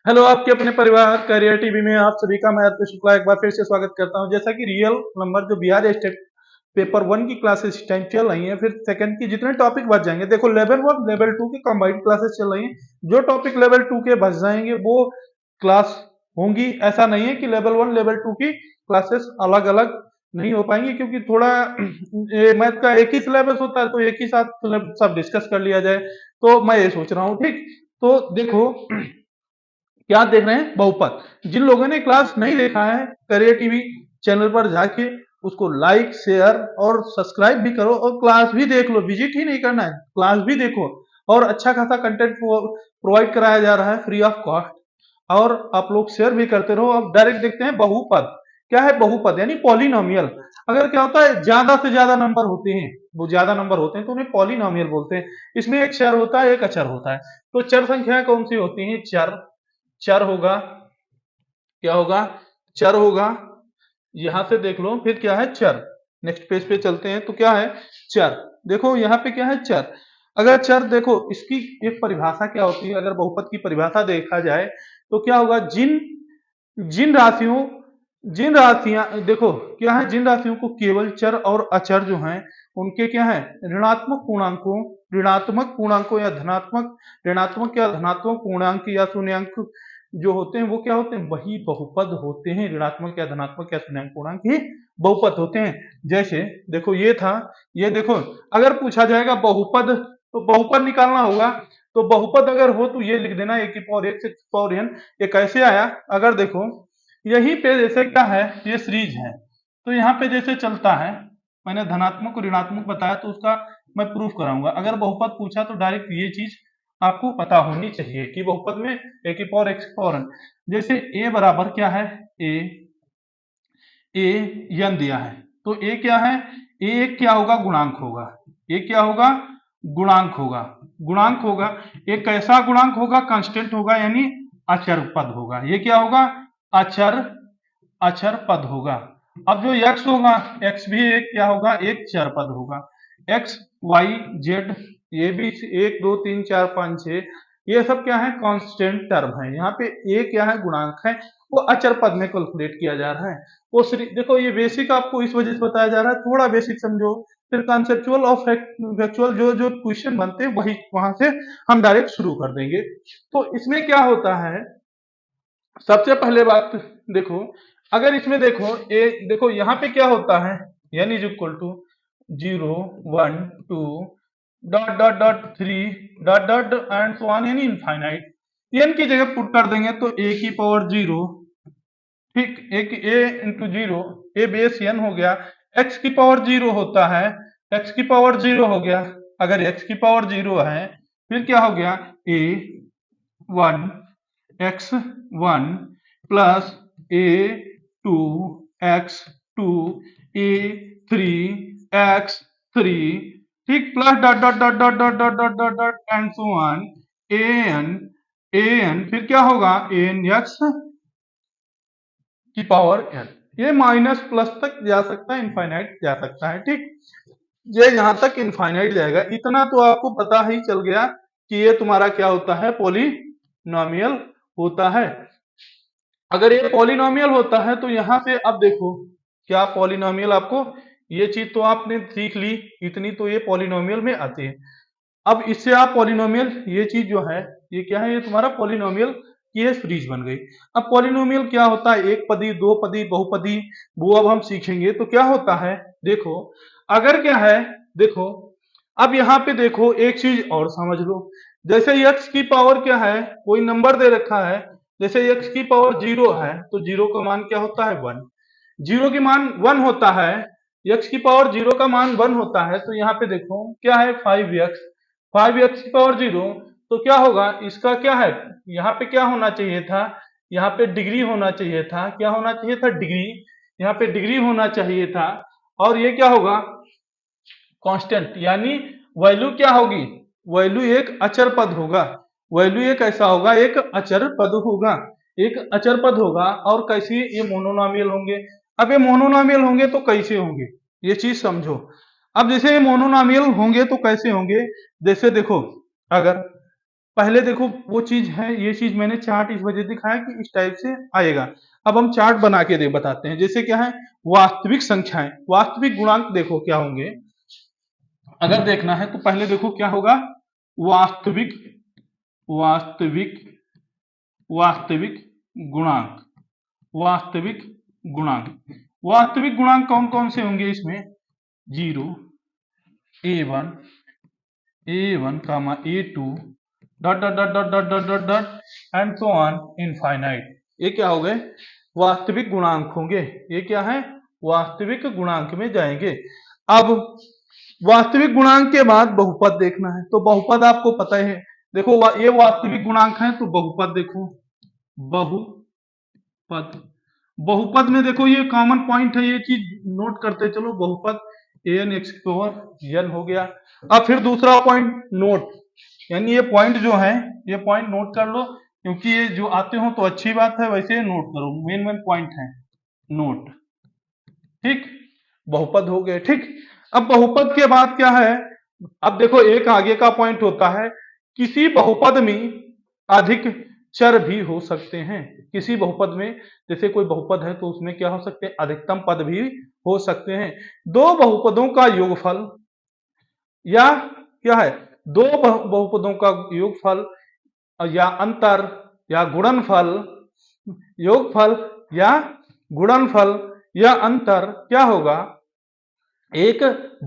Hello, आपके अपने परिवार करियर टीवी में आप सभी का मैं अर्पित शुक्ला एक बार फिर से स्वागत करता हूं। जैसा कि रियल नंबर जो बिहार स्टेट पेपर वन की क्लासेस इस टाइम चल रही हैं, फिर सेकंड की जितने टॉपिक बच जाएंगे, देखो लेवल वन लेवल टू की कंबाइंड क्लासेस चल रही हैं। जो टॉपिक लेवल टू के बच जाएंगे वो क्लास होंगी। ऐसा नहीं है कि लेवल वन लेवल टू की क्लासेस अलग अलग नहीं हो पाएंगी, क्योंकि थोड़ा मैथ का एक ही सिलेबस होता है, तो एक ही साथ सब डिस्कस कर लिया जाए। तो मैं ये सोच रहा हूँ, ठीक। तो देखो, क्या देख रहे हैं, बहुपद। जिन लोगों ने क्लास नहीं देखा है, करियर टीवी चैनल पर जाके उसको लाइक शेयर और सब्सक्राइब भी करो, और क्लास भी देख लो। विजिट ही नहीं करना है, क्लास भी देखो। और अच्छा खासा कंटेंट प्रोवाइड कराया जा रहा है फ्री ऑफ कॉस्ट, और आप लोग शेयर भी करते रहो। अब डायरेक्ट देखते हैं बहुपद। क्या है बहुपद? यानी पॉलिनोमियल। अगर क्या होता है, ज्यादा से ज्यादा नंबर होते हैं, वो ज्यादा नंबर होते हैं तो उन्हें पॉलिनोमियल बोलते हैं। इसमें एक चर होता है, एक अचर होता है। तो चर संख्या कौन सी होती है? चर। चर होगा, क्या होगा? चर होगा। यहां से देख लो, फिर क्या है? चर। नेक्स्ट पेज पे चलते हैं, तो क्या है? चर। देखो यहाँ पे क्या है? चर। अगर चर, देखो इसकी एक परिभाषा क्या होती है, अगर बहुपद की परिभाषा देखा जाए तो क्या होगा? जिन जिन राशियों जिन राशियां, देखो क्या है, जिन राशियों को केवल चर और अचर जो हैं उनके क्या है? ऋणात्मक पूर्णांकों या धनात्मक ऋणात्मक या धनात्मक पूर्णांक या शून्यांक जो होते हैं, वो क्या होते हैं? वही बहुपद होते हैं। ऋणात्मक या धनात्मक या शून्यांक पूर्णांक ही बहुपद होते हैं। जैसे देखो ये था, ये देखो, अगर पूछा जाएगा बहुपद, तो बहुपद निकालना होगा। तो बहुपद अगर हो तो ये लिख देना, ए की power x x power n. ये कैसे आया? अगर देखो यहीं पे जैसे क्या है, ये सीरीज है, तो यहाँ पे जैसे चलता है, मैंने धनात्मक और ऋणात्मक बताया तो उसका मैं प्रूफ कराऊंगा। अगर बहुपद पूछा तो डायरेक्ट ये चीज आपको पता होनी चाहिए कि बहुपद में ए की पावर एक्स पावर एन। जैसे ए बराबर क्या है? ए ए यन दिया है, तो ए क्या है? ए क्या होगा? गुणांक होगा। ए क्या होगा? गुणांक होगा। गुणांक होगा। एक कैसा गुणांक होगा? कांस्टेंट होगा, यानी अचर पद होगा। ये क्या होगा? अचर अचर पद होगा। अब जो x होगा, x भी एक क्या होगा? एक चर पद होगा। x y z, ये भी एक दो तीन चार पाँच छः, ये सब क्या है? कांस्टेंट टर्म है। यहाँ पे a क्या है? गुणांक है। वो अचर पद में कैलकुलेट किया जा रहा है। वो देखो, ये बेसिक आपको इस वजह से बताया जा रहा है, थोड़ा बेसिक समझो, फिर कॉन्सेप्चुअल और फैक्चुअल जो जो क्वेश्चन बनते हैं वही वहां से हम डायरेक्ट शुरू कर देंगे। तो इसमें क्या होता है, सबसे पहले बात देखो, अगर इसमें देखो ए, देखो यहाँ पे क्या होता है? n is equal to 0 1 2 dot dot dot 3 dot dot and so on, यानी इनफाइनाइट। n की जगह पुट कर देंगे तो a की पावर 0, ठीक, एक a into 0, A base n हो गया। x की पावर 0 होता है, x की पावर 0 हो गया। अगर x की पावर 0 है, फिर क्या हो गया? a 1 x1 plus a2 x2 a3 x3, ठीक, plus dot dot dot dot dot dot dot dot dot and so on an फिर क्या होगा? an x की पावर n। ये माइनस प्लस तक जा सकता है, इनफाइनाइट जा सकता है, ठीक। ये यहां तक इनफाइनाइट जाएगा। इतना तो आपको पता ही चल गया कि ये तुम्हारा क्या होता है? पॉलिनोमियल होता है। अगर ये पॉलिनोमियल होता है तो यहां से अब देखो, क्या पॉलिनोमियल आपको, ये चीज तो आपने सीख ली, इतनी तो ये पॉलिनोमियल में आती है। अब इससे आप पॉलिनोमियल, ये चीज जो है, ये क्या है? ये तुम्हारा पॉलिनोमियल की ये सीरीज बन गई। अब पॉलिनोमियल क्या होता है? एक पदी, दो पदी, बहुपदी, वो अब हम सीखेंगे। तो क्या होता है, देखो, अगर क्या है, देखो, अब यहाँ पे देखो एक चीज और समझ लो। जैसे x की पावर क्या है? कोई नंबर दे रखा है, जैसे x की पावर 0 है, तो 0 का मान क्या होता है? 1। 0 की मान 1 होता है, x की पावर 0 का मान 1 होता है, तो यहाँ पे देखो क्या है? 5x। 5x की पावर 0, तो क्या होगा? इसका क्या है? यहाँ पे क्या होना चाहिए था? यहाँ पे डिग्री होना चाहिए था। क्या होना चाहिए था? डिग्री। यहाँ पे डिग्री होना चाहिए था। और ये क्या होगा? कांस्टेंट, यानी वैल्यू क्या होगी? वैल्यू एक अचर पद होगा। वैल्यू एक ऐसा होगा, एक अचर पद होगा। एक अचर पद होगा। और कैसे? ये मोनोनोमियल होंगे। अब ये मोनोनोमियल होंगे तो कैसे होंगे, ये चीज समझो। अब जैसे ये मोनोनोमियल होंगे तो कैसे होंगे? जैसे देखो, अगर पहले देखो वो चीज है, ये चीज मैंने चार्ट इस वजह दिखाया कि इस टाइप से आएगा। अब हम चार्ट बना के दे बताते हैं। जैसे क्या है, वास्तविक संख्याएं, वास्तविक गुणांक देखो क्या होंगे। अगर देखना है तो पहले देखो क्या होगा, वास्तविक वास्तविक वास्तविक गुणांक, वास्तविक गुणांक, वास्तविक गुणांक कौन कौन से होंगे इसमें, 0, a1, a1 comma a2 dot dot dot dot dot dot dot dot and so on infinite. ये क्या हो गए, वास्तविक गुणांक होंगे। ये क्या है, वास्तविक गुणांक में जाएंगे। अब वास्तविक गुणांक के बाद बहुपद देखना है, तो बहुपद आपको पता है। देखो ये वास्तविक गुणांक है तो बहुपद देखो, बहुपद, बहुपद में देखो ये कॉमन पॉइंट है, ये चीज नोट करते चलो। बहुपद an x पावर n हो गया। अब फिर दूसरा पॉइंट नोट, यानी ये पॉइंट जो है, ये पॉइंट नोट कर लो, क्योंकि ये जो आते हो तो अच्छी बात है, वैसे नोट करो, मेन मेन पॉइंट है नोट। ठीक, बहुपद हो गए। ठीक, अब बहुपद के बाद क्या है, अब देखो एक आगे का पॉइंट होता है, किसी बहुपद में अधिक चर भी हो सकते हैं। किसी बहुपद में, जैसे कोई बहुपद है तो उसमें क्या हो सकते हैं, अधिकतम पद भी हो सकते हैं। दो बहुपदों का योगफल, या क्या है, दो बहुपदों का योगफल या अंतर या गुणनफल, योगफल या गुणनफल या अंतर क्या होगा, एक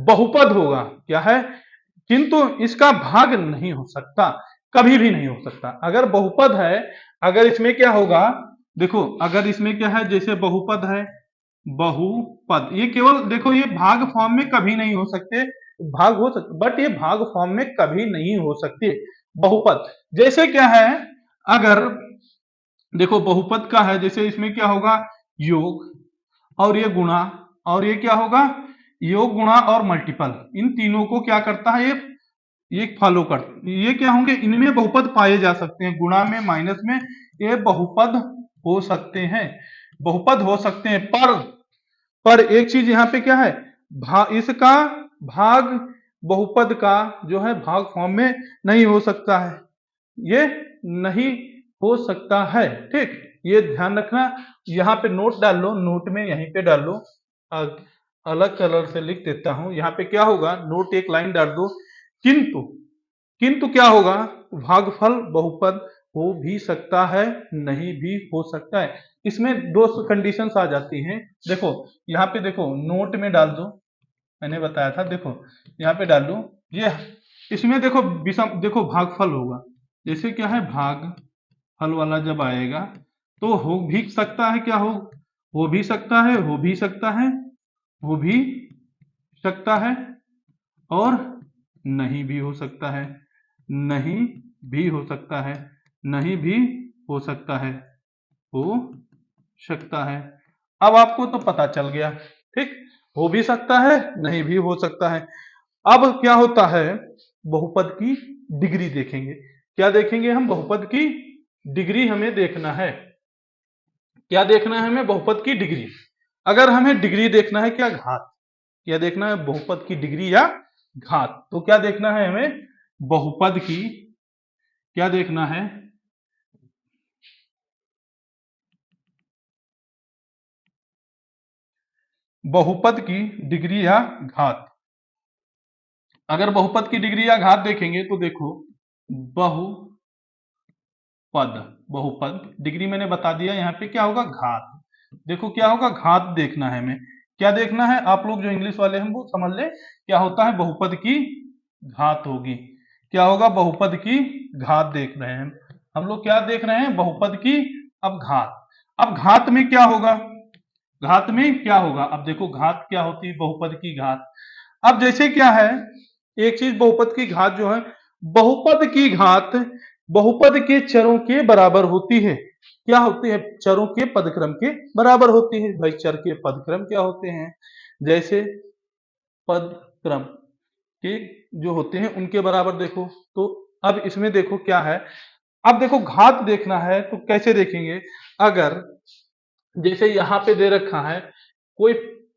बहुपद होगा। क्या है, किंतु इसका भाग नहीं हो सकता, कभी भी नहीं हो सकता। अगर बहुपद है, अगर इसमें क्या होगा, देखो अगर इसमें क्या है, जैसे बहुपद है, बहुपद ये केवल देखो ये भाग फॉर्म में कभी नहीं हो सकते, भाग हो सकते बट ये भाग फॉर्म में कभी नहीं हो सकते बहुपद। जैसे क्या है, अगर देखो बहुपद का है, जैसे इसमें क्या होगा, योग और ये गुणा, और ये क्या होगा, योग गुणा और मल्टीपल, इन तीनों को क्या करता है, ये फॉलो कर, ये क्या होंगे, इनमें बहुपद पाए जा सकते हैं, गुणा में माइनस में ये बहुपद हो सकते हैं, बहुपद हो सकते हैं। पर एक चीज यहाँ पे क्या है, इसका भाग बहुपद का जो है भाग फॉर्म में नहीं हो सकता है, ये नहीं हो सकता है। ठीक, ये ध्यान रखना। यहाँ पे नोट डाल लो, नोट में यहीं पे डाल लो, अलग कलर से लिख देता हूं। यहाँ पे क्या होगा, नोट एक लाइन डाल दो, किंतु, किंतु क्या होगा, भागफल बहुपद हो भी सकता है, नहीं भी हो सकता है। इसमें दो कंडीशंस आ जाती हैं। देखो यहाँ पे देखो नोट में डाल दो, मैंने बताया था, देखो यहाँ पे डाल दो ये, इसमें देखो विषम, देखो भागफल होगा, जैसे क्या है, भाग फल वाला जब आएगा तो हो भी सकता है, क्या हो भी सकता है, हो भी सकता है, हो भी सकता है, और नहीं भी हो सकता है, नहीं भी हो सकता है, नहीं भी हो सकता है, हो सकता है। अब आपको तो पता चल गया। ठीक, हो भी सकता है, नहीं भी हो सकता है। अब क्या होता है, बहुपद की डिग्री देखेंगे। क्या देखेंगे हम, बहुपद की डिग्री हमें देखना है। क्या देखना है हमें, बहुपद की डिग्री। अगर हमें डिग्री देखना है, क्या घात, क्या देखना है, बहुपद की डिग्री या घात, तो क्या देखना है हमें, बहुपद की, क्या देखना है, बहुपद की डिग्री या घात। अगर बहुपद की डिग्री या घात देखेंगे तो देखो, बहुपद, बहुपद डिग्री मैंने बता दिया, यहाँ पे क्या होगा, घात। देखो क्या होगा, घात देखना है हमें। क्या देखना है, आप लोग जो इंग्लिश वाले हैं वो समझ ले, क्या होता है, बहुपद की घात होगी। क्या होगा, बहुपद की घात देख रहे हैं हम लोग, क्या देख रहे हैं, बहुपद की। अब घात, अब घात में क्या होगा, घात में क्या होगा, अब देखो घात क्या होती है, बहुपद की घात। अब जैसे क्या है, एक चीज, बहुपद की घात जो है, बहुपद की घात बहुपद के चरों के बराबर होती है। क्या होती है, चरों के पदक्रम के बराबर होती है। भाई चर के पदक्रम क्या होते हैं, जैसे पदक्रम के जो होते हैं उनके बराबर देखो। तो अब इसमें देखो क्या है, अब देखो घात देखना है तो कैसे देखेंगे, अगर जैसे यहाँ पे दे रखा है, कोई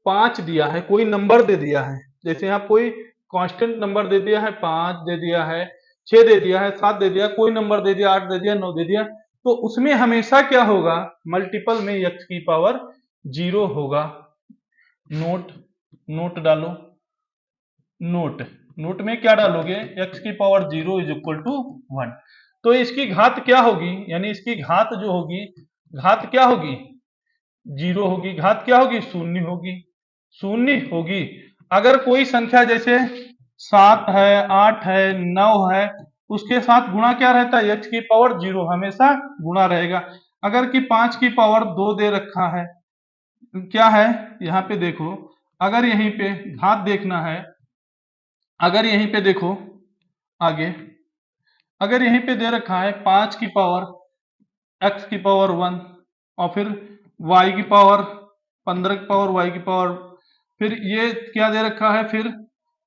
5 दिया है, कोई नंबर दे दिया है, जैसे यहाँ कोई कांस्टेंट नंबर दे दिया है, 5 दे दिया है, 6 दे दिया है, 7 दे दिया, कोई नंबर दे दिया, 8 दे दिया, 9 दे दिया, तो उसमें हमेशा क्या होगा, मल्टीपल में x की पावर 0 होगा। नोट नोट डालो, नोट नोट में क्या डालोगे, x की पावर 0 इज इक्वल टू 1। तो इसकी घात क्या होगी, यानी इसकी घात जो होगी, घात क्या होगी, 0 होगी। घात क्या होगी, शून्य होगी, शून्य होगी। अगर कोई संख्या जैसे 7 है, 8 है, 9 है, उसके साथ गुणा क्या रहता है, x की पावर 0 हमेशा गुणा रहेगा। अगर कि 5 की पावर 2 दे रखा है, क्या है यहाँ पे देखो, अगर यहीं पे घात देखना है, अगर यहीं पे देखो आगे, अगर यहीं पे दे रखा है 5 की पावर x की पावर 1 और फिर y की पावर 15 की पावर y की पावर, फिर ये क्या दे रखा है, फिर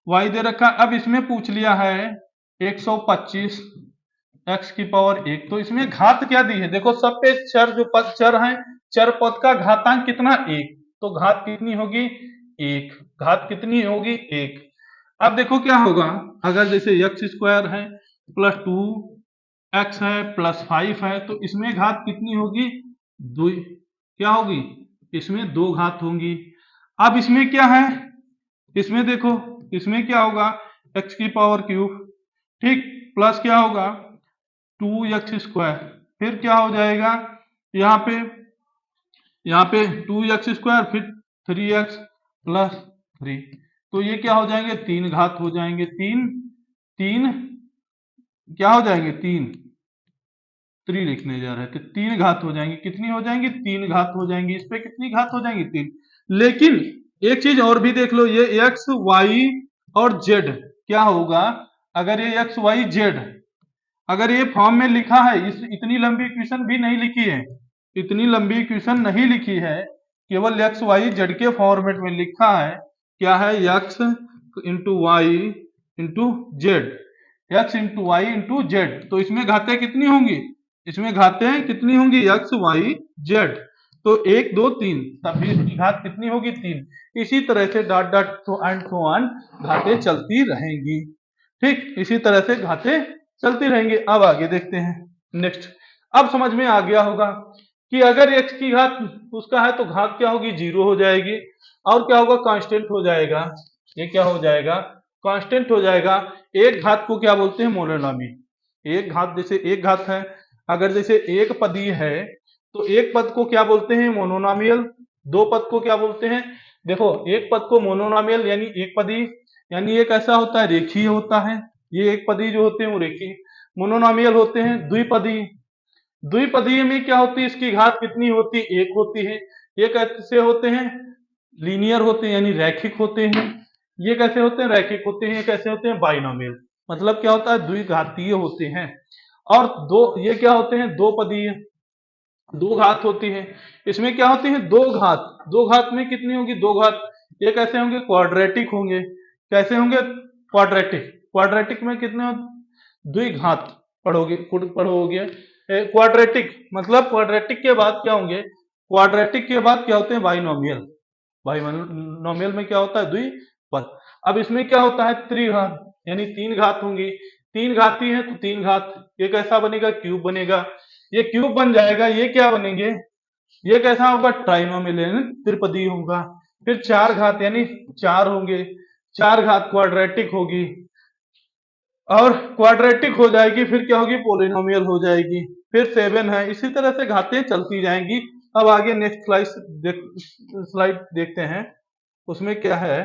y दे रखा है। अब इसमें पूछ लिया है 125 x की पावर 1, तो इसमें घात क्या दी है, देखो सब पे चर, जो पद चर हैं, चर पद का घातांक कितना, 1, तो घात कितनी होगी, 1, घात कितनी होगी, 1। अब देखो क्या होगा, अगर जैसे एक्स स्क्वायर है प्लस 2x है प्लस 5 है, तो इसमें घात कितनी होगी, 2, क्या होगी, इसमें 2 घात होंगी। अब इसमें क्या है, इसमें देखो, इसमें क्या होगा, x की पावर क्यूब, ठीक, प्लस क्या होगा 2x स्क्वायर, फिर क्या हो जाएगा, यहाँ पे 2x स्क्वायर, फिर 3x प्लस 3, तो ये क्या हो जाएंगे, 3 घात हो जाएंगे, 3 3 क्या हो जाएंगे, 3 लिखने जा रहे थे, 3 घात हो जाएंगी, कितनी हो जाएंगी, 3 घात हो जाएंगी। इस पे कितनी घात हो जाएंगी, 3। लेकिन एक चीज और भी देख लो, ये एक्स वाई और जेड क्या होगा, अगर ये एक्स वाई जेड अगर ये फॉर्म में लिखा है, इतनी लंबी इक्वेशन भी नहीं लिखी है, इतनी लंबी इक्वेशन नहीं लिखी है, केवल एक्स वाई जेड के फॉर्मेट में लिखा है, क्या है, x into y into z, x into y into z, तो इसमें घातें कितनी होंगी, इसमें घातें कितनी होंगी, एक्स वाई जेड, तो 1 2 3, तब भी इसकी घात कितनी होगी, 3। इसी तरह से dot dot and so on घातें चलती रहेंगी, ठीक, इसी तरह से घातें चलती रहेंगी। अब आगे देखते हैं नेक्स्ट। अब समझ में आ गया होगा कि अगर x की घात उसका है तो घात क्या होगी, 0 हो जाएगी, और क्या होगा, कांस्टेंट हो जाएगा, ये क्या हो जाएगा, कांस्टेंट हो जाएगा। एक घात को क्या बोलते हैं, मोनोनॉमी। एक घात, जैसे एक घात है, अगर जैसे एक पदी है तो एक पद को क्या बोलते हैं, मोनोनॉमियल। दो पद को क्या बोलते हैं, देखो एक पद को मोनोनॉमियल यानी एक पदी, यानी एक ऐसा होता है रेखीय होता है, ये एक पदी जो होते हैं वो रेखीय। मोनोनॉमियल होते हैं द्विपदी, द्विपदीय में क्या होती है, इसकी घात कितनी होती है, 1 होती है। ये कैसे होते हैं, लीनियर होते हैं यानी रैखिक होते हैं। ये कैसे होते हैं, रैखिक होते हैं। ये कैसे होते हैं, बाइनोमियल, मतलब क्या होता है, द्विघातीय होते हैं। और दो, ये क्या होते हैं, दो पदीय, दो घात होती है। इसमें क्या होती है, दो घात, दो घात में कितनी होगी, दो घात। ये कैसे होंगे, क्वाड्रेटिक होंगे। कैसे होंगे, क्वाड्रेटिक। क्वाड्रेटिक में कितने, द्विघात पढ़ोगे क्वाड्रेटिक, मतलब क्वाड्रेटिक के बाद क्या होंगे, क्वाड्रेटिक के बाद क्या होते हैं, बाइनोमियल। बाइनोमियल में क्या होता है, द्विपद। अब इसमें क्या होता है, त्रिघात, यानी 3 घात होंगी। 3 घाती है तो 3 घात, ये कैसा बनेगा, क्यूब बनेगा। ये क्यूब बन जाएगा, ये क्या बनेंगे, ये कैसा होगा, ट्राइनोमियल यानी त्रिपदी होगा। फिर 4 घात यानी 4 होंगे, 4 घात क्वाड्रेटिक होगी, और क्वाड्रेटिक हो जाएगी, फिर क्या होगी, पोलिनोमियल हो जाएगी। फिर 7 है, इसी तरह से घातें चलती जाएंगी। अब आगे नेक्स्ट स्लाइड देखते हैं, उसमें क्या है।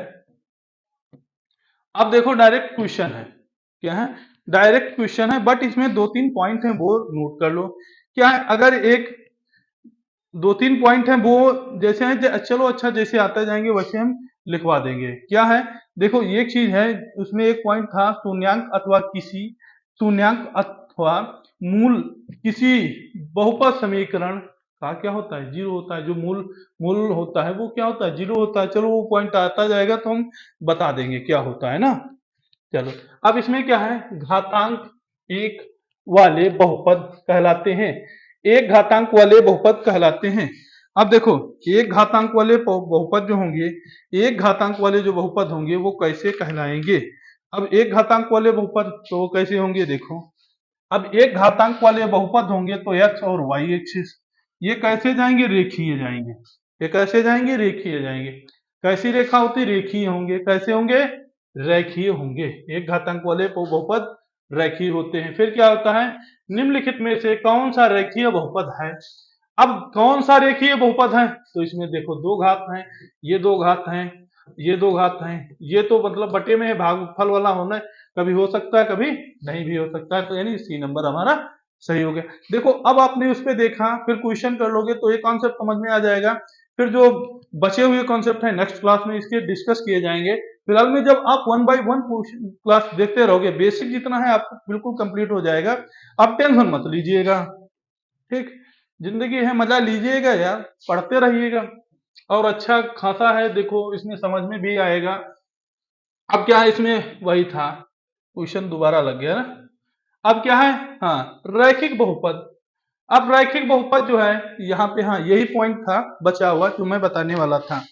अब देखो डायरेक्ट क्वेश्चन है, क्या है, डायरेक्ट क्वेश्चन है, बट इसमें 2-3 पॉइंट है वो नोट कर लो। क्या है, अगर एक 2-3 पॉइंट है वो जैसे हैं, चलो अच्छा जैसे आते जाएंगे वैसे हम लिखवा देंगे। क्या है, देखो ये चीज है, उसमें एक पॉइंट था, शून्यांक अथवा किसी शून्यांक अथवा मूल किसी बहुपद समीकरण का क्या होता है, 0 होता है। जो मूल मूल होता है वो क्या होता है, 0 होता है। चलो वो पॉइंट आता जाएगा तो हम बता देंगे क्या होता है ना। चलो अब इसमें क्या है, घातांक एक वाले बहुपद कहलाते हैं, एक घातांक वाले बहुपद कहलाते हैं। अब देखो एक घातांक वाले बहुपद जो होंगे, एक घातांक वाले जो बहुपद होंगे वो कैसे कहलाएंगे। अब एक घातांक वाले बहुपद तो वो कैसे होंगे देखो, अब एक घातांक वाले बहुपद होंगे तो एक्स और वाई एक्सिस ये कैसे जाएंगे, रेखीय जाएंगे। ये कैसे जाएंगे, रेखीय जाएंगे। कैसी रेखा होती, रेखीय होंगे। कैसे होंगे, रेखीय होंगे। एक घातांक वाले बहुपद रेखीय होते हैं। फिर क्या होता है, निम्नलिखित में से कौन सा रेखीय बहुपद है। अब कौन सा रेखीय बहुपद है, तो इसमें देखो दो घात हैं, ये दो घात हैं, ये दो घात हैं, ये तो मतलब बटे में भागफल वाला होना है, कभी हो सकता है कभी नहीं भी हो सकता है, तो यानी सी नंबर हमारा सही हो गया। देखो अब आपने उस पर देखा, फिर क्वेश्चन कर लोगे तो ये कॉन्सेप्ट समझ में आ जाएगा। फिर जो बचे हुए कॉन्सेप्ट है नेक्स्ट क्लास में इसके डिस्कस किए जाएंगे। फिलहाल में जब आप 1 बाय 1 क्लास देखते रहोगे, बेसिक जितना है आपको बिल्कुल कंप्लीट हो जाएगा। आप टेंशन मत लीजिएगा, ठीक। जिंदगी है, मजा लीजिएगा यार, पढ़ते रहिएगा और अच्छा खासा है, देखो इसमें समझ में भी आएगा। अब क्या है, इसमें वही था, क्वेश्चन दोबारा लग गया ना। अब क्या है, हाँ रैखिक बहुपद। अब रैखिक बहुपद जो है यहाँ पे, हाँ यही पॉइंट था बचा हुआ जो मैं बताने वाला था।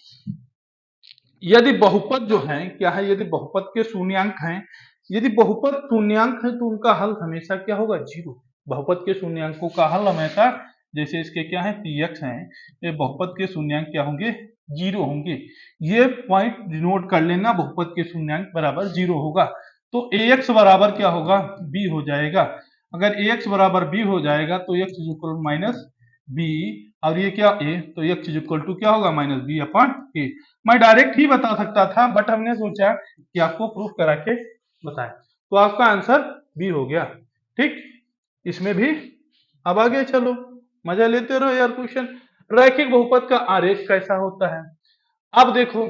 यदि बहुपद जो है क्या है, यदि बहुपद के शून्यांक हैं, यदि बहुपद शून्यांक है तो उनका हल हमेशा क्या होगा, जीरो। बहुपद के शून्यांकों का हल हमेशा, जैसे इसके क्या है पी एक्स है, ये बहुपद के शून्यांक क्या होंगे, जीरो होंगे। ये पॉइंट डिनोट कर लेना, बहुपद के शून्यांक बराबर जीरो होगा। तो ए एक्स बराबर क्या होगा, बी हो जाएगा। अगर ए एक्स बराबर बी हो जाएगा तो x is equal minus b, और ये क्या ए, तो एक्स इज इक्वल टू क्या होगा, माइनस बी अपॉन ए। मैं डायरेक्ट ही बता सकता था बट हमने सोचा कि आपको प्रूफ करा के बताएं, तो आपका आंसर बी हो गया, ठीक। इसमें भी अब आगे चलो, मजा लेते रहो यार। क्वेश्चन, रैखिक बहुपद का आरेख कैसा होता है। अब देखो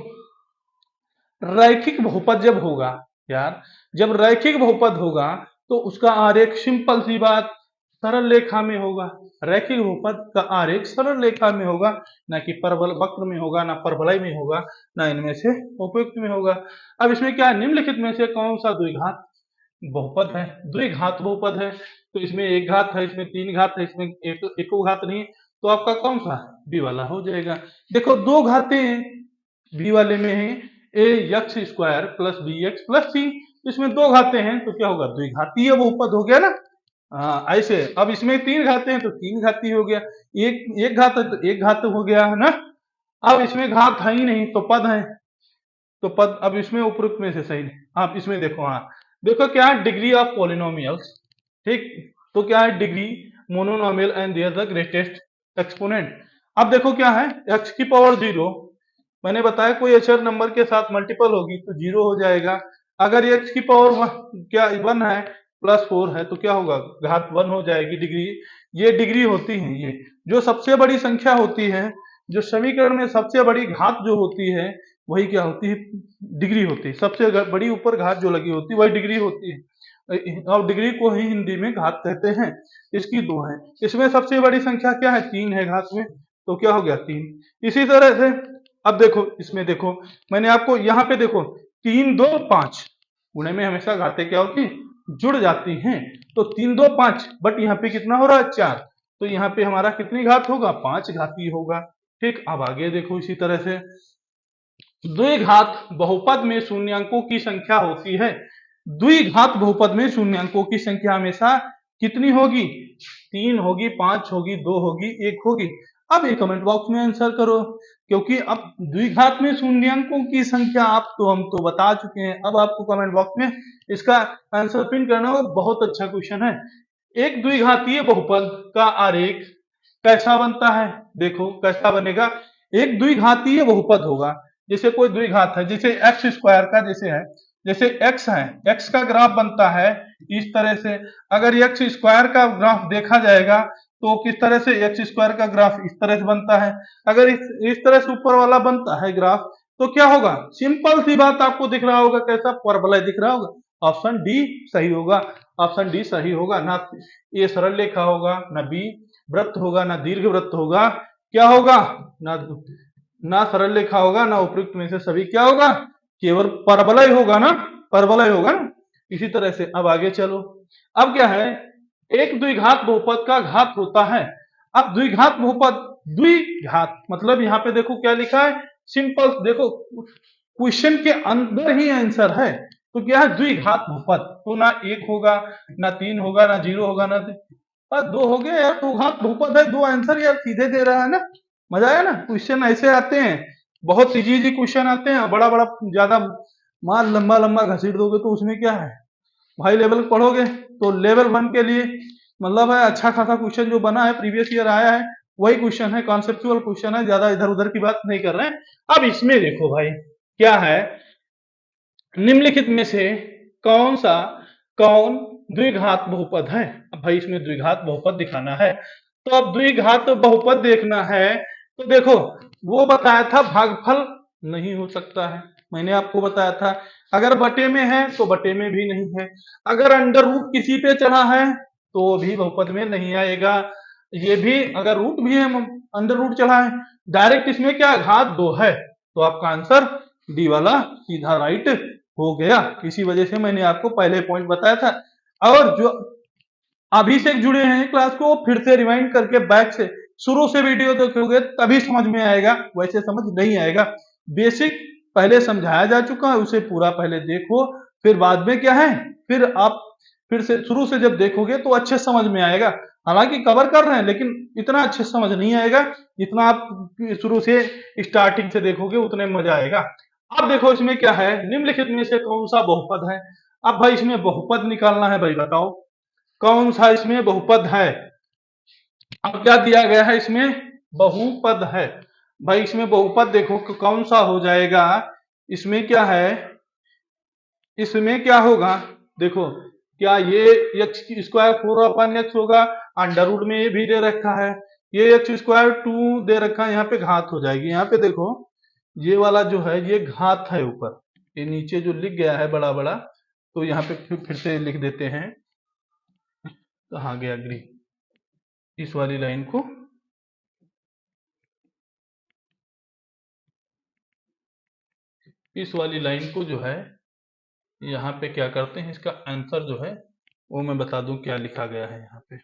रैखिक बहुपद जब होगा यार, जब रैखिक बहुपद होगा तो उसका आरेख सिंपल सी बात सरल रेखा में होगा। रैखिक बहुपद का आरेख सरल रेखा में होगा, ना कि परवल वक्र में होगा, ना परवलय में होगा, ना इनमें से उपयुक्त में होगा। अब इसमें क्या, निम्नलिखित में से कौन सा द्विघात बहुपद है, द्विघात बहुपद है। तो इसमें एक घात है, इसमें तीन घात है, इसमें एको घात नहीं, तो आपका कौन सा बी वाला हो जाएगा। देखो दो घातें बी वाले में है, a x square plus b x plus c, इसमें दो घाते हैं तो क्या होगा, द्विघातीय बहुपद हो गया ना। हाँ ऐसे, अब इसमें तीन घाते हैं तो तीन घाती हो गया, एक घात है तो एक घात हो गया है ना। अब इसमें घात है ही नहीं तो पद है, तो पद अब इसमें उपयुक्त में से सही नहीं। आप इसमें देखो, हाँ देखो क्या है, डिग्री ऑफ पॉलिनोमियल्स, ठीक। तो क्या है, degree monomial and their the greatest exponent. अब देखो क्या है, एक्स की पावर जीरो, मैंने बताया कोई अचर नंबर के साथ मल्टीपल होगी तो जीरो हो जाएगा। अगर एक्स की पावर क्या वन है प्लस फोर है तो क्या होगा, घात वन हो जाएगी डिग्री। ये डिग्री होती है, ये जो सबसे बड़ी संख्या होती है, जो समीकरण में सबसे बड़ी घात जो होती है वही क्या होती है, डिग्री होती है। सबसे बड़ी ऊपर घात जो लगी होती है वही डिग्री होती है, और डिग्री को ही हिंदी में घात कहते हैं। इसकी दो है, इसमें सबसे बड़ी संख्या क्या है, तीन है घात में, तो क्या हो गया तीन। इसी तरह से अब देखो इसमें देखो, मैंने आपको यहाँ पे देखो तीन दो पांच, गुणे में हमेशा घातें क्या होती, जुड़ जाती हैं। तो तीन दो पांच, बट यहाँ पे कितना हो रहा है, चार, तो यहाँ पे हमारा कितनी घात होगा, पांच घाती होगा, ठीक। अब आगे देखो इसी तरह से द्विघात बहुपद में शून्यांकों की संख्या होती है। द्विघात बहुपद में शून्यांकों की संख्या हमेशा कितनी होगी, तीन होगी, पांच होगी, दो होगी, एक होगी। अब ये कमेंट बॉक्स में आंसर करो, क्योंकि अब द्विघात में शून्यांकों की संख्या आप तो हम तो बता चुके हैं, अब आपको कमेंट बॉक्स में इसका आंसर पिन करना होगा। बहुत अच्छा क्वेश्चन है। एक द्विघातीय बहुपद का आरेख कैसा बनता है, देखो कैसा बनेगा। एक द्विघातीय बहुपद होगा, जैसे कोई द्विघात है, जैसे एक्स स्क्वायर का जैसे है, जैसे एक्स है, एक्स का ग्राफ बनता है इस तरह से। अगर एक्स स्क्वायर का ग्राफ देखा जाएगा तो किस तरह से, एक्स स्क्वायर का ग्राफ इस तरह से बनता है। अगर इस तरह से ऊपर वाला बनता है ग्राफ तो क्या होगा, सिंपल सी बात आपको दिख रहा होगा, कैसा परवलय दिख रहा होगा। ऑप्शन डी सही होगा, ऑप्शन डी सही होगा ना। ये सरल रेखा होगा, ना बी वृत्त होगा, ना दीर्घ वृत्त होगा, क्या होगा, ना सरल रेखा होगा, ना उपयुक्त में से सभी क्या होगा, केवल परवलय होगा ना, परवलय होगा ना। इसी तरह से अब आगे चलो। अब क्या है, एक द्विघात बहुपद का घात होता है। अब द्विघात बहुपद, द्विघात मतलब यहाँ पे देखो क्या लिखा है, सिंपल देखो क्वेश्चन के अंदर ही आंसर है। तो क्या है, द्विघात बहुपद। तो ना 1 होगा, ना 3 होगा, ना 0 होगा, ना 2 हो गया यार, 2 घात बहुपद है। 2 आंसर यार सीधे दे रहा है ना। मजा आया ना। क्वेश्चन ऐसे आते हैं, बहुत इजी इजी क्वेश्चन आते हैं। बड़ा बड़ा ज्यादा मान लंबा लंबा घसीट दोगे तो उसमें क्या है, हाई लेवल पढ़ोगे तो लेवल 1 के लिए मतलब है अच्छा खासा क्वेश्चन जो बना है, प्रीवियस ईयर आया है, वही क्वेश्चन है, कॉन्सेप्चुअल क्वेश्चन है, ज्यादा इधर उधर की बात नहीं कर रहे हैं। अब इसमें देखो भाई क्या है, निम्नलिखित में से कौन द्विघात बहुपद है। अब भाई इसमें द्विघात बहुपद दिखाना है, तो अब द्विघात बहुपद देखना है। तो देखो वो बताया था भागफल नहीं हो सकता है, मैंने आपको बताया था। अगर बटे में है तो बटे में भी नहीं है। अगर अंडर रूट किसी पे चढ़ा है तो भी बहुपद में नहीं आएगा। ये भी अगर रूट भी है, अंडर रूट चढ़ा है, डायरेक्ट इसमें क्या घात 2 है, तो आपका आंसर डी वाला सीधा राइट हो गया। इसी वजह से मैंने आपको पहले पॉइंट बताया था। और जो अभी से जुड़े हैं क्लास को, फिर से रिवाइंड करके बैक से शुरू से वीडियो देखोगे तभी समझ में आएगा, वैसे समझ नहीं आएगा। बेसिक पहले समझाया जा चुका है, उसे पूरा पहले देखो, फिर बाद में क्या है, फिर आप फिर से शुरू से जब देखोगे तो अच्छे समझ में आएगा। हालांकि कवर कर रहे हैं लेकिन इतना अच्छे समझ नहीं आएगा जितना आप शुरू से स्टार्टिंग से देखोगे उतने मजा आएगा। अब देखो इसमें क्या है, निम्नलिखित में से कौन सा बहुपद है। अब भाई इसमें बहुपद निकालना है, भाई बताओ कौन सा इसमें बहुपद है। अब क्या दिया गया है, इसमें बहुपद है। भाई इसमें बहुपद देखो कौन सा हो जाएगा। इसमें क्या है, इसमें क्या होगा, देखो क्या ये एक्स स्क्वायर 4/x होगा, अंडर रूट में ये भी दे रखा है, ये एक्स स्क्वायर 2 दे रखा है, यहाँ पे घात हो जाएगी। यहाँ पे देखो ये वाला जो है ये घात है ऊपर, ये नीचे जो लिख गया है बड़ा बड़ा, तो यहाँ पे फिर से लिख देते हैं। कहाँ गया ग्री, इस वाली लाइन को, इस वाली लाइन को जो है यहाँ पे क्या करते हैं, इसका आंसर जो है वो मैं बता दूं क्या लिखा गया है। यहाँ पे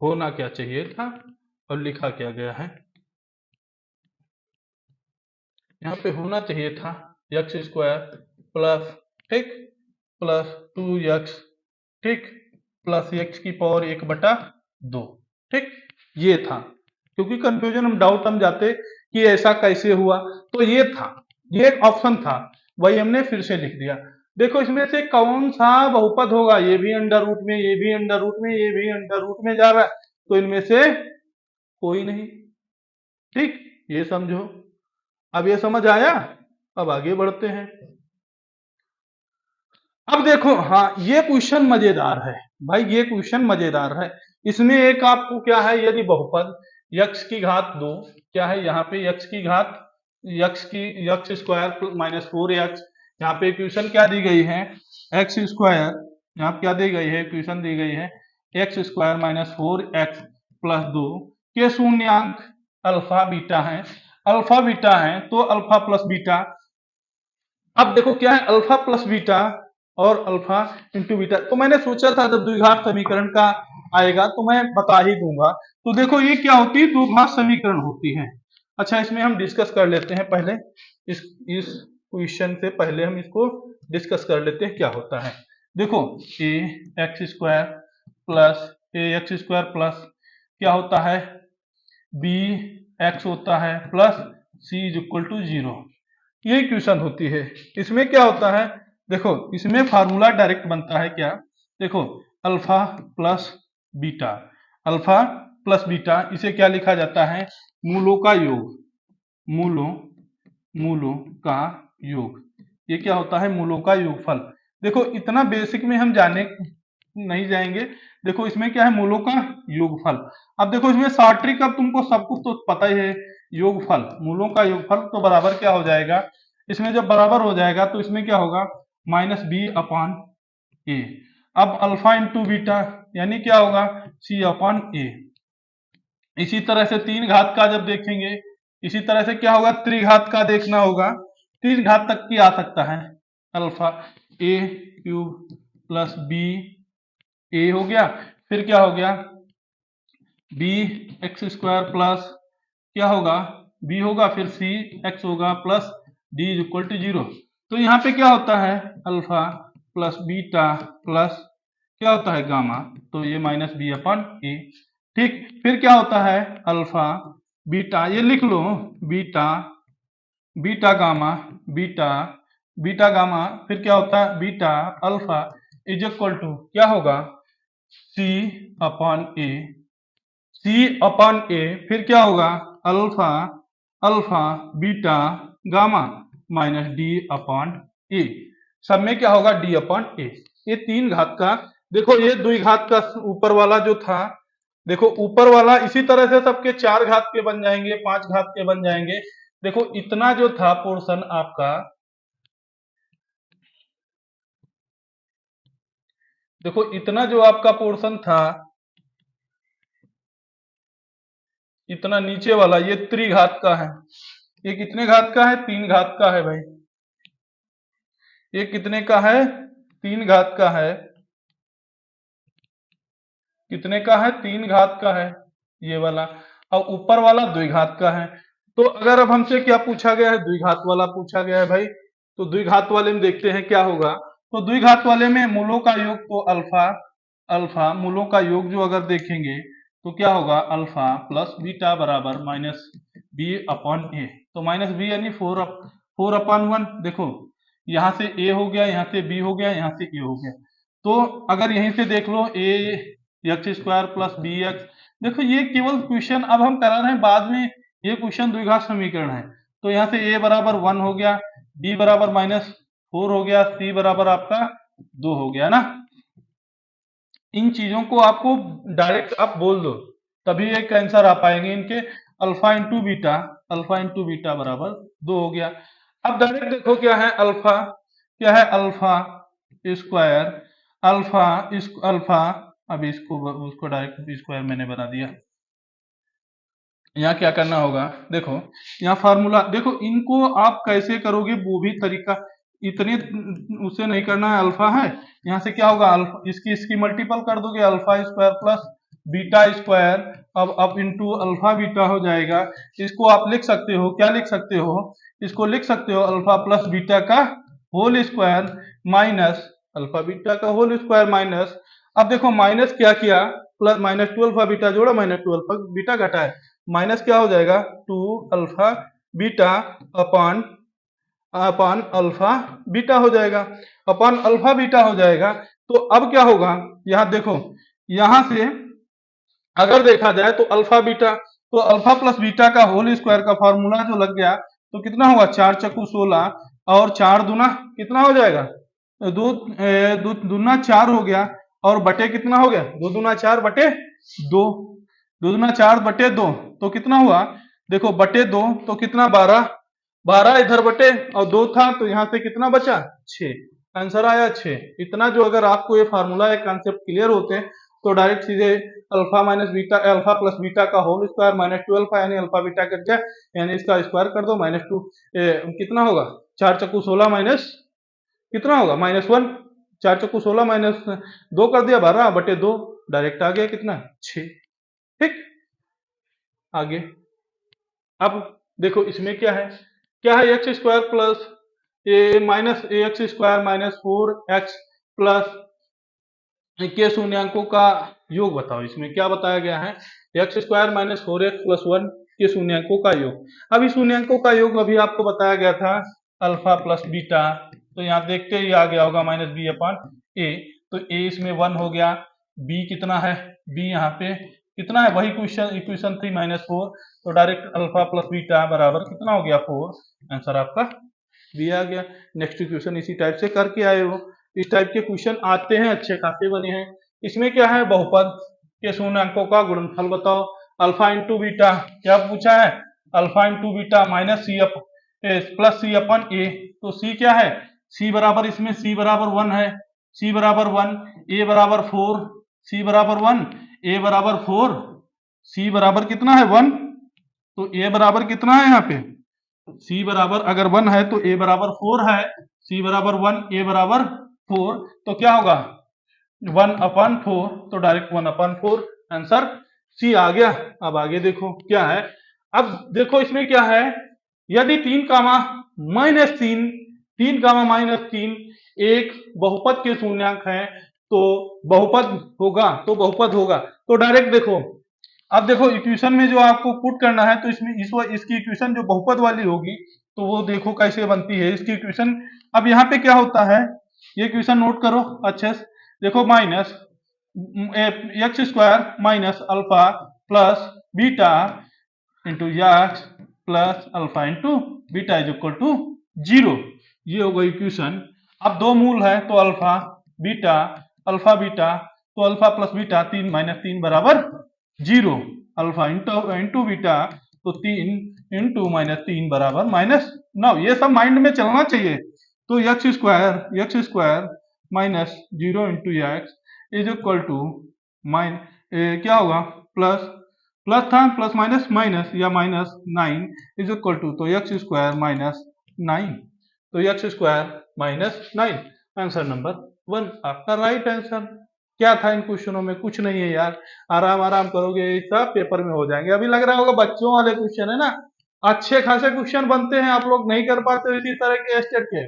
होना क्या चाहिए था और लिखा क्या गया है, यहाँ पे होना चाहिए था एक्स स्क्वायर प्लस, ठीक, प्लस 2x, ठीक, प्लस x की पावर 1/2, ठीक, ये था। क्योंकि कंफ्यूजन हम डाउट हम जाते कि ऐसा कैसे हुआ, तो ये था, ये एक ऑप्शन था, वही हमने फिर से लिख दिया। देखो इसमें से कौन सा बहुपद होगा, ये भी अंडर रूट में, ये भी अंडर रूट में, ये भी अंडर रूट में जा रहा है, तो इनमें से कोई नहीं, ठीक, ये समझो। अब ये समझ आया, अब आगे बढ़ते हैं। अब देखो हाँ ये क्वेश्चन मजेदार है भाई, ये क्वेश्चन मजेदार है। इसमें एक आपको क्या है, यदि बहुपद x की घात 2, क्या है यहाँ पे x की घात, x स्क्वायर माइनस 4x, यहाँ पे क्वेश्चन क्या दी गई है, एक्स स्क्वायर, यहाँ पे क्या दी गई है, क्वेश्चन दी गई है x square minus 4x plus 2 के शून्यांक अल्फा बीटा है, अल्फा बीटा है तो अल्फा प्लस बीटा। अब देखो क्या है, अल्फा प्लस बीटा और अल्फा इंटू बीटा, तो मैंने सोचा था जब द्विघात समीकरण का आएगा तो मैं बता ही दूंगा। तो देखो ये क्या होती है, द्विघात समीकरण होती है। अच्छा इसमें हम डिस्कस कर लेते हैं पहले, इस क्वेश्चन से पहले हम इसको डिस्कस कर लेते हैं क्या होता है। देखो ए एक्स स्क्वायर प्लस क्या होता है, बी एक्स होता है plus c is equal to 0, यही क्वेश्चन होती है। इसमें क्या होता है, देखो इसमें फार्मूला डायरेक्ट बनता है क्या, देखो alpha plus beta, alpha plus beta, इसे क्या लिखा जाता है, मूलों का योग, मूलों का योग, ये क्या होता है, मूलों का योगफल। देखो इतना बेसिक में हम जाने नहीं जाएंगे। देखो इसमें क्या है, मूलों का योगफल। अब देखो इसमें शॉर्ट ट्रिक, अब तुमको सब कुछ तो पता ही है, योगफल, मूलों का योगफल तो बराबर क्या हो जाएगा, इसमें जब बराबर हो जाएगा तो इसमें क्या होगा, माइनस बी अपॉन ए। अब अल्फा इंटू बीटा यानी क्या होगा, सी अपॉन ए। इसी तरह से 3 घात का जब देखेंगे, इसी तरह से क्या होगा, त्रिघात का देखना होगा, 3 घात तक की आ सकता है, अल्फा ए क्यूब प्लस बी ए हो गया, फिर क्या हो गया बी एक्स स्क्वायर प्लस क्या होगा बी होगा, फिर सी एक्स होगा plus d is equal to 0। तो यहाँ पे क्या होता है अल्फा प्लस बीटा प्लस क्या होता है गामा, तो ये माइनस बी अपन ए। ठीक, फिर क्या होता है अल्फा बीटा, ये लिख लो beta beta gamma beta beta gamma, फिर क्या होता है beta alpha is equal to क्या होगा सी अपॉन ए, सी अपॉन ए, फिर क्या होगा alpha alpha beta gamma minus d upon a, सब में क्या होगा डी अपॉन ए। ये तीन घात का, देखो ये द्विघात का ऊपर वाला जो था, देखो ऊपर वाला इसी तरह से सबके चार घात के बन जाएंगे, पांच घात के बन जाएंगे। देखो इतना जो था पोर्शन आपका, देखो इतना जो आपका पोर्शन था, इतना नीचे वाला ये त्रिघात का है। ये कितने घात का है? तीन घात का है भाई। ये कितने का है? तीन घात का है। कितने का है? तीन घात का है ये वाला, और ऊपर वाला द्विघात का है। तो अगर अब हमसे क्या पूछा गया है? द्विघात वाला पूछा गया है भाई। तो द्विघात वाले में देखते हैं क्या होगा। तो द्विघात वाले में मूलों का योग तो अल्फा अल्फा मूलों का योग जो अगर देखेंगे तो क्या होगा अल्फा प्लस बीटा बराबर माइनस बी अपॉन ए। तो माइनस बी यानी फोर अपॉन वन। देखो यहाँ से ए हो गया, यहाँ से बी हो गया, यहाँ से ए हो गया। तो अगर यहीं से देख लो a x square plus b x, देखो ये केवल क्वेश्चन अब हम करा रहे हैं, बाद में ये क्वेश्चन द्विघात समीकरण है। तो यहाँ से ए बराबर वन हो गया, बी बराबर माइनस फोर हो गया, सी बराबर आपका दो हो गया ना। इन चीजों को आपको डायरेक्ट आप बोल दो, तभी एक आंसर आ पाएंगे इनके। अल्फा इंटू बीटा बराबर दो हो गया। अब डायरेक्ट देखो क्या है अल्फा, क्या है अल्फा स्क्वायर, अल्फा अब इसको उसको डायरेक्ट स्क्वायर मैंने बना दिया। यहाँ क्या करना होगा, देखो यहाँ फार्मूला, देखो इनको आप कैसे करोगे वो भी तरीका, इतने उसे नहीं करना है। अल्फा है, यहाँ से क्या होगा अल्फा, इसकी मल्टीपल कर दोगे, alpha square plus beta square, अब इंटू अल्फा बीटा हो जाएगा। इसको आप लिख सकते हो, क्या लिख सकते हो, इसको लिख सकते हो अल्फा प्लस बीटा का whole square minus alpha beta का होल स्क्वायर माइनस, अब देखो माइनस क्या किया, plus minus two alpha beta जोड़ा माइनस टू अल्फा बीटा घटा है, माइनस क्या हो जाएगा two alpha beta upon upon alpha beta हो जाएगा, अपॉन अल्फा बीटा हो जाएगा। तो अब क्या होगा, यहाँ देखो यहां से अगर देखा जाए तो अल्फा बीटा, तो अल्फा प्लस बीटा का होल स्क्वायर का फॉर्मूला जो लग गया तो कितना होगा, चार चक्कू 16 और चार दूना कितना हो जाएगा, दो दूना चार हो गया, और बटे कितना हो गया, दो दूना चार बटे दो, दो दूना चार बटे दो, तो कितना हुआ, देखो बटे दो तो कितना 12, 12 इधर बटे और दो था तो यहाँ से कितना बचा 6, आंसर आया 6। इतना जो अगर आपको ये फार्मूला या कॉन्सेप्ट क्लियर होते हैं तो डायरेक्ट सीधे alpha minus beta, alpha plus beta का whole square minus two alpha यानी अल्फा बीटा कर दिया, यानी इसका स्क्वायर कर दो माइनस टू, कितना होगा चार चक्कू 16 माइनस कितना होगा माइनस वन, चार चक्कू 16 माइनस दो कर दिया 12 बटे दो, डायरेक्ट आ गया कितना 6। ठीक, आगे अब देखो इसमें क्या है x square plus a minus a x square minus four x plus के शून्यंकों का योग बताओ। इसमें क्या बताया गया है, x square minus four x plus one के शून्यंकों का योग। अभी शून्यंकों का योग अभी आपको बताया गया था अल्फा प्लस बीटा, तो यहाँ देखते ही आ गया होगा माइनस बी अपॉन ए, तो ए इसमें वन हो गया, बी कितना है, बी यहाँ पे कितना है, वही क्वेश्चन इक्वेशन थी माइनस फोर, तो डायरेक्ट अल्फा प्लस बीटा बराबर कितना हो गया 4, आंसर आपका बी आ गया। नेक्स्ट इक्वेशन इसी टाइप से करके आए हो, इस टाइप के क्वेश्चन आते हैं, अच्छे खासे बने हैं। इसमें क्या है, बहुपद के शून्य अंकों का गुणनफल बताओ। अल्फा इंटू बीटा क्या पूछा है, अल्फा इंटू बीटा माइनस सी अप प्लस सी अपन ए, तो सी क्या है, सी बराबर इसमें सी बराबर वन है, सी बराबर वन, ए बराबर फोर, सी बराबर वन, ए बराबर फोर, सी बराबर कितना है वन, तो ए बराबर कितना है यहाँ पे, सी बराबर अगर वन है तो ए बराबर फोर है, सी बराबर वन ए बराबर फोर, तो क्या होगा वन अपन फोर, तो direct one upon four, answer c आ गया। अब आगे देखो क्या है, अब देखो इसमें क्या है, यदि 3, -3 एक बहुपद के शून्यांक है तो बहुपद होगा। तो डायरेक्ट देखो, अब देखो इक्वेशन में जो आपको पुट करना है तो इसमें इसकी इक्वेशन जो बहुपद वाली होगी तो वो देखो कैसे बनती है इसकी इक्वेशन। अब यहाँ पे क्या होता है, ये इक्वेशन नोट करो अच्छे से। देखो minus x square minus alpha plus beta into x plus alpha into beta is equal to 0। ये होगा इक्वेशन। अब दो मूल है तो अल्फा बीटा तो अल्फा प्लस बीटा 3 - 3 बराबर 0। अल्फा इंटू बीटा तो 3 इंटू -3 बराबर -9। ये सब माइंड में चलना चाहिए। तो x square minus 0 into x is equal to क्या होगा, प्लस था, प्लस माइनस माइनस या -9 इज इक्वल टू, तो एक्स स्क्वायर -9, तो एक्स स्क्वायर -9 आंसर नंबर 1 आपका राइट आंसर। क्या था इन क्वेश्चनों में, कुछ नहीं है यार, आराम आराम करोगे सब पेपर में हो जाएंगे। अभी लग रहा होगा बच्चों वाले क्वेश्चन है ना, अच्छे खासे क्वेश्चन बनते हैं, आप लोग नहीं कर पाते हो इसी तरह के स्टेट के,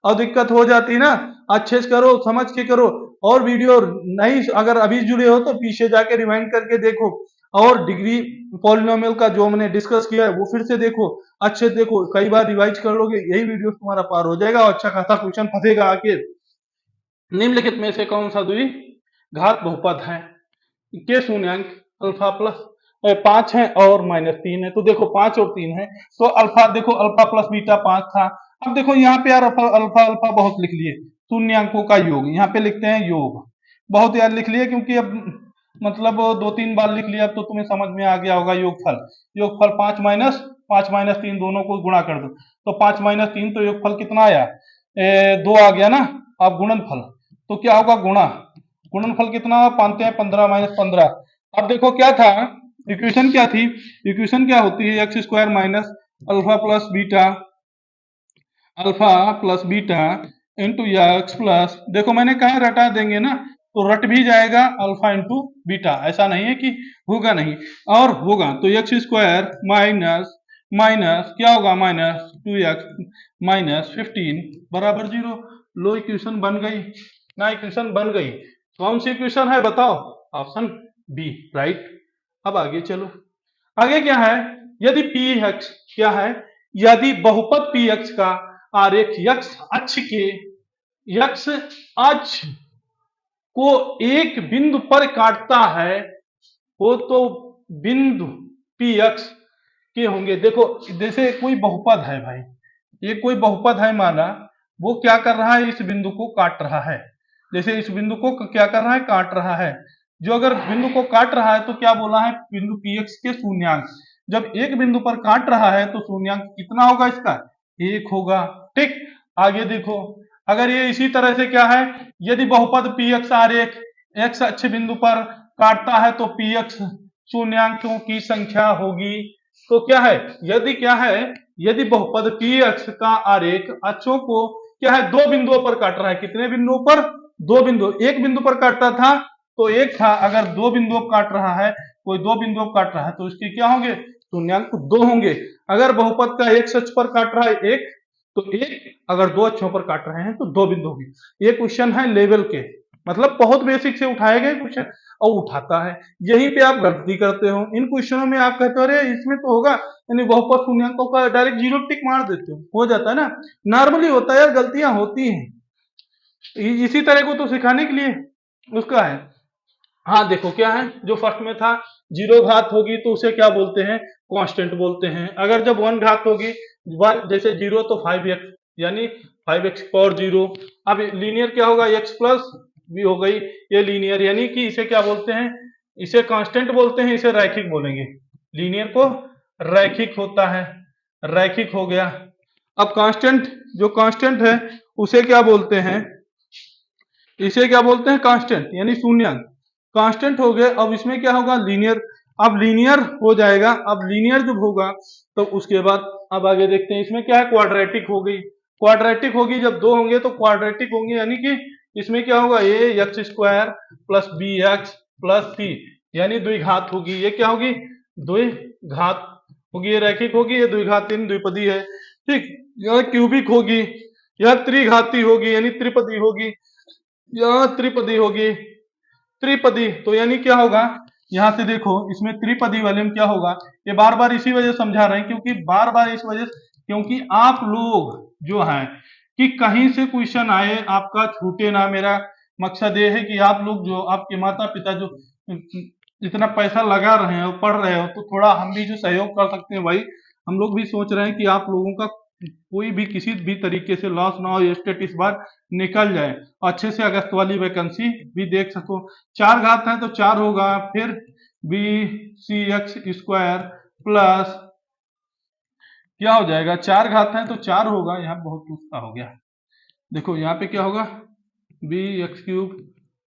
और दिक्कत हो जाती ना। अच्छे से करो, समझ के करो। और वीडियो नहीं, अगर अभी जुड़े हो तो पीछे जाके रिवाइंड करके देखो, और डिग्री पॉलिनोमियल का जो मैंने डिस्कस किया है वो फिर से देखो, अच्छे देखो, कई बार रिवाइज कर लोगे, यही वीडियो तुम्हारा पार हो जाएगा और अच्छा खासा क्वेश्चन फंसेगा। आखिर निम्नलिखित में से कौन सा द्विघात बहुपद है के शून्यांक अल्फा प्लस 5 है और -3 है। तो देखो 5 और 3 है, तो अल्फा देखो, अल्फा प्लस बीटा 5 था। अब देखो यहाँ पे यार अल्फा अल्फा बहुत लिख लिए, शून्यांकों का योग, यहाँ पे लिखते हैं योग, बहुत यार लिख लिए, क्योंकि अब मतलब 2-3 बार लिख लिया, अब तो तुम्हें समझ में आ गया होगा। योगफल 5 माइनस 3 दोनों को गुणा कर दो, तो 5 - 3 तो योगफल कितना आया, 2 आ गया ना। अब गुणनफल तो क्या होगा, गुणनफल कितना, पाते हैं 15 - 15। अब देखो क्या था, इक्वेशन क्या थी, इक्वेशन क्या होती है, x square minus alpha plus beta into x plus, देखो मैंने कहा रटा देंगे ना, तो रट भी जाएगा अल्फा इंटू बीटा, ऐसा नहीं है कि होगा नहीं, और होगा। तो एक्स स्क्वायर माइनस माइनस क्या होगा, -2x -15 बराबर 0। लो इक्वेशन बन गई ना, इक्वेशन बन गई। कौन सी इक्वेशन है बताओ, ऑप्शन बी राइट। अब आगे चलो, आगे क्या है, यदि पी एक्स क्या है, यदि बहुपद पी एक्स का आरेख यक्ष अक्ष को एक बिंदु पर काटता है हो तो बिंदु पी एक्स के होंगे। देखो जैसे कोई बहुपद है भाई, ये कोई बहुपद है माना, वो क्या कर रहा है, इस बिंदु को काट रहा है। जैसे इस बिंदु को क्या कर रहा है, काट रहा है। जो अगर बिंदु को काट रहा है तो क्या बोला है, बिंदु पी एक्स के शून्यांक। जब एक बिंदु पर काट रहा है तो शून्यांक कितना होगा इसका, 1 होगा। ठीक, आगे देखो, अगर ये इसी तरह से क्या है, यदि बहुपद पी एक्स आरेख एक्स अक्ष बिंदु पर काटता है तो पी एक्स शून्यांकों की संख्या होगी। तो क्या है, यदि बहुपद पी एक्स का आरेख अक्षों को क्या है, दो बिंदुओं पर काट रहा है। कितने बिंदुओं पर, दो बिंदु, एक बिंदु पर काटता था तो एक था, अगर दो बिंदुओं पर काट रहा है, कोई दो बिंदुओं पर काट रहा है तो इसके क्या होंगे, शून्यांक 2 होंगे। अगर बहुपद का एक अक्ष पर काट रहा है एक, तो एक, अगर दो अक्षों पर काट रहे हैं तो 2 बिंदु होंगे। ये क्वेश्चन है लेवल के, मतलब बहुत बेसिक से उठाए गए क्वेश्चन, और उठाता है, यहीं पे आप गलती करते हो। इन क्वेश्चनों में आप कहते हो अरे इसमें तो होगा, यानी बहुपद शून्यांकों का डायरेक्ट 0 टिक मार देते हो जाता है ना, नॉर्मली होता है यार, गलतियां होती हैं, इसी तरह को तो सिखाने के लिए उसका है। हाँ देखो क्या है, जो फर्स्ट में था, 0 घात होगी तो उसे क्या बोलते हैं, कांस्टेंट बोलते हैं। अगर जब 1 घात होगी, जैसे 0 तो 5x, यानी 5x पावर 0। अब लीनियर क्या होगा, x प्लस भी हो गई, ये लीनियर, यानी कि इसे क्या बोलते हैं, इसे कांस्टेंट बोलते हैं, इसे रैखिक बोलेंगे। लीनियर को रैखिक होता है, रैखिक हो गया। अब कांस्टेंट, जो कांस्टेंट है उसे क्या बोलते हैं, इसे क्या बोलते हैं, कांस्टेंट, यानी शून्यांक, कांस्टेंट हो गए। अब इसमें क्या होगा, लीनियर। अब लीनियर हो जाएगा, अब लीनियर जब होगा तो उसके बाद अब आगे देखते हैं, इसमें क्या है, क्वाड्रेटिक हो गई। क्वाड्रेटिक होगी, जब दो होंगे तो क्वाड्रेटिक होंगे, यानी कि इसमें क्या होगा, a x square plus b x plus c, यानी द्विघात होगी। ये क्या होगी, द्विघात होगी, ये रैखिक होगी, ये द्विघातीय द्विपदी है, ठीक। यह क्यूबिक होगी, यह त्रिघाती होगी यानी त्रिपदी होगी, यह त्रिपदी होगी, त्रिपदी तो यानी क्या होगा, यहां से देखो इसमें त्रिपदी वाले में क्या होगा, ये बार बार इसी वजह से समझा रहे हैं क्योंकि बार बार इस वजह से, क्योंकि आप लोग जो है कि कहीं से क्वेश्चन आए आपका छूटे ना। मेरा मकसद ये है कि आप लोग जो आपके माता पिता जो इतना पैसा लगा रहे हो पढ़ रहे हो, तो थोड़ा हम भी जो सहयोग कर सकते हैं भाई, हम लोग भी सोच रहे हैं कि आप लोगों का कोई भी किसी भी तरीके से लॉस ना हो, ये स्टेट इस बार निकल जाए, अच्छे से अगस्त वाली वैकेंसी भी देख सको। 4 घात है तो 4 होगा, फिर b c x square plus क्या हो जाएगा, 4 घात है तो 4 होगा, यहाँ बहुत उसका हो गया, देखो यहाँ पे क्या होगा बी एक्स क्यूब,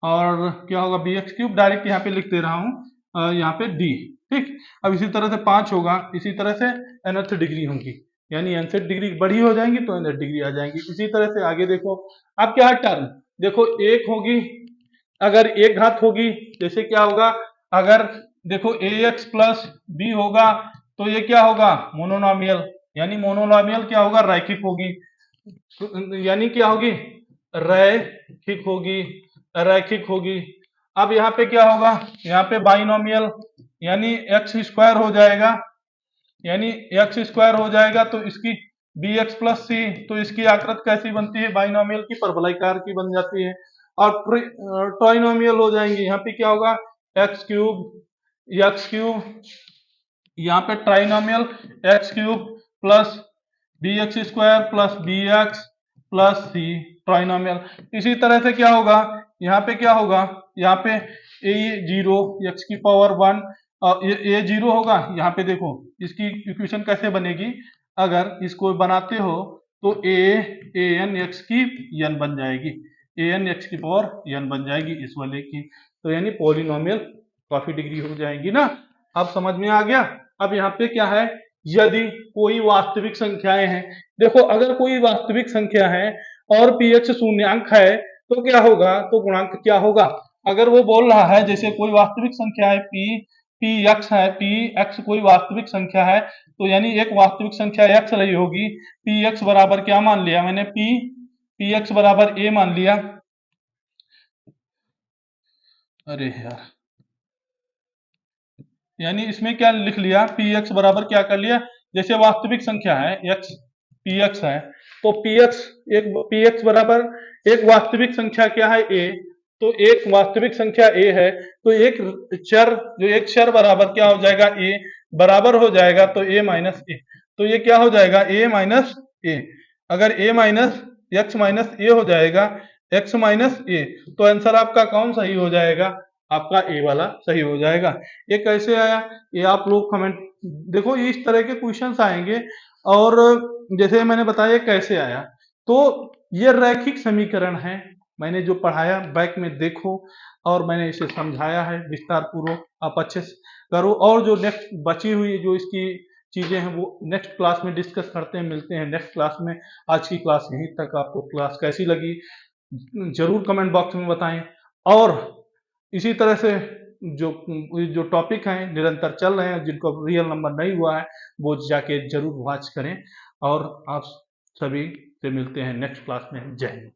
और क्या होगा बी एक्स क्यूब, डायरेक्ट यहाँ पे लिख दे रहा हूँ यहाँ पे डी, ठीक। अब इसी तरह से 5 होगा, इसी तरह से nth डिग्री होगी, यानी nth डिग्री बड़ी हो जाएंगी तो nth डिग्री आ जाएंगी। इसी तरह से आगे देखो, अब क्या है टर्म, देखो एक होगी, अगर एक घात होगी जैसे क्या होगा, अगर देखो ए एक्स प्लस बी होगा तो ये क्या होगा मोनोनॉमियल, यानी मोनोनॉमियल क्या होगा रैखिक होगी, यानी क्या होगी रैखिक होगी, रैखिक होगी। अब यहाँ पे क्या होगा, यहाँ पे बाइनोमियल यानी एक्स स्क्वायर हो जाएगा, यानी एक्स स्क्वायर हो जाएगा तो इसकी बी एक्स प्लस सी, तो इसकी आकृति कैसी बनती है बाइनोमियल की, परवलयकार की बन जाती है। और ट्राइनोमियल हो जाएंगे, यहाँ पे क्या होगा एक्स क्यूब, यहाँ पे trinomial x cube plus b x square plus b x plus c trinomial. इसी तरह से क्या होगा, यहाँ पे क्या होगा, यहाँ पे ए जीरो एक्स की पावर 1, ये जीरो होगा, यहाँ पे देखो इसकी इक्वेशन कैसे बनेगी, अगर इसको बनाते हो तो ए एन एक्स की एन बन जाएगी, ए एन एक्स की पावर एन बन जाएगी इस वाले की, तो यानी पॉलिनोमियल काफी डिग्री हो जाएगी ना। अब समझ में आ गया। अब यहाँ पे क्या है, यदि कोई वास्तविक संख्याएं हैं, देखो अगर कोई वास्तविक संख्या है और पीएक्स शून्यांक है तो क्या होगा, तो गुणांक क्या होगा, अगर वो बोल रहा है जैसे कोई वास्तविक संख्या है पी एक्स है, पी एक्स कोई वास्तविक संख्या है, तो यानी एक वास्तविक संख्या एक्स रही होगी, पी एक्स बराबर क्या मान लिया मैंने, पी एक्स बराबर ए मान लिया, अरे यार यानी इसमें क्या लिख लिया, पी एक्स बराबर क्या कर लिया, जैसे वास्तविक संख्या है एक्स, पी एक्स है, तो पी एक्स बराबर एक वास्तविक संख्या क्या है ए, तो एक वास्तविक संख्या ए है, तो एक चर, जो एक चर बराबर क्या हो जाएगा ए, बराबर हो जाएगा तो ए माइनस ए, तो ये क्या हो जाएगा ए माइनस ए, अगर ए माइनस एक्स माइनस ए हो जाएगा, एक्स माइनस ए, तो आंसर आपका कौन सही हो जाएगा, आपका ए वाला सही हो जाएगा। ये कैसे आया, ये आप लोग कमेंट, देखो ये इस तरह के क्वेश्चंस आएंगे, और जैसे मैंने बताया कैसे आया, तो ये रैखिक समीकरण है, मैंने जो पढ़ाया बैक में देखो, और मैंने इसे समझाया है विस्तार पूर्वक, आप अच्छे से करो, और जो नेक्स्ट बची हुई जो इसकी चीजें हैं वो नेक्स्ट क्लास में डिस्कस करते हैं, मिलते हैं नेक्स्ट क्लास में। आज की क्लास यहीं तक, आपको क्लास कैसी लगी जरूर कमेंट बॉक्स में बताएं, और इसी तरह से जो जो टॉपिक हैं निरंतर चल रहे हैं, जिनको रियल नंबर नहीं हुआ है वो जाके जरूर वॉच करें, और आप सभी से मिलते हैं नेक्स्ट क्लास में। जय हिंद।